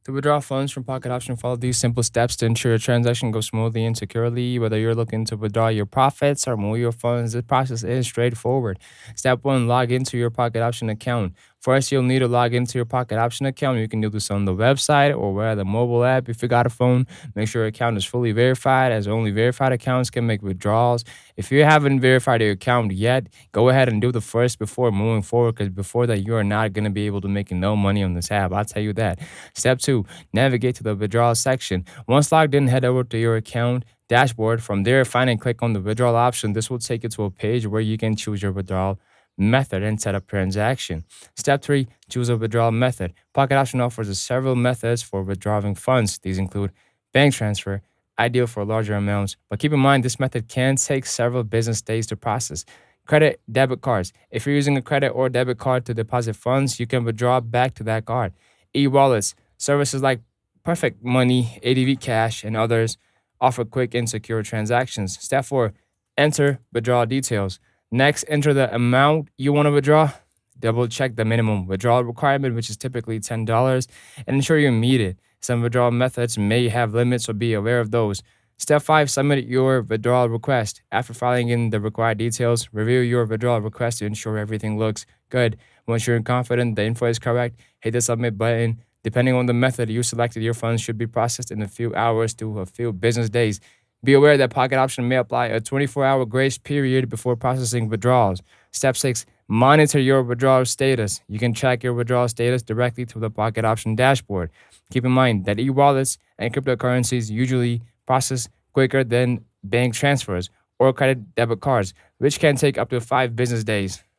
To withdraw funds from Pocket Option, follow these simple steps to ensure your transaction goes smoothly and securely. Whether you're looking to withdraw your profits or move your funds, this process is straightforward. Step one, log into your Pocket Option account. First, you'll need to log into your Pocket Option account. You can do this on the website or via the mobile app. If you got a phone, make sure your account is fully verified, as only verified accounts can make withdrawals. If you haven't verified your account yet, go ahead and do the first before moving forward, because before that, you are not going to be able to make no money on this app. I'll tell you that. Step two, navigate to the withdrawal section. Once logged in, head over to your account dashboard. From there, find and click on the withdrawal option. This will take you to a page where you can choose your withdrawal method and set up transaction. Step three, choose a withdrawal method. Pocket Option offers several methods for withdrawing funds. These include bank transfer, ideal for larger amounts, but keep in mind this method can take several business days to process. Credit, debit cards. If you're using a credit or debit card to deposit funds, you can withdraw back to that card. E-wallets, services like Perfect Money, ADV Cash, and others offer quick and secure transactions. Step four, enter withdrawal details. Next, enter the amount you want to withdraw. Double check the minimum withdrawal requirement, which is typically $10, and ensure you meet it. Some withdrawal methods may have limits, so be aware of those. Step five, submit your withdrawal request. After filing in the required details, review your withdrawal request to ensure everything looks good. Once you're confident the info is correct, hit the submit button. Depending on the method you selected, your funds should be processed in a few hours to a few business days. Be aware that Pocket Option may apply a 24-hour grace period before processing withdrawals. Step six, monitor your withdrawal status. You can track your withdrawal status directly through the Pocket Option dashboard. Keep in mind that e-wallets and cryptocurrencies usually process quicker than bank transfers or credit debit cards, which can take up to 5 business days.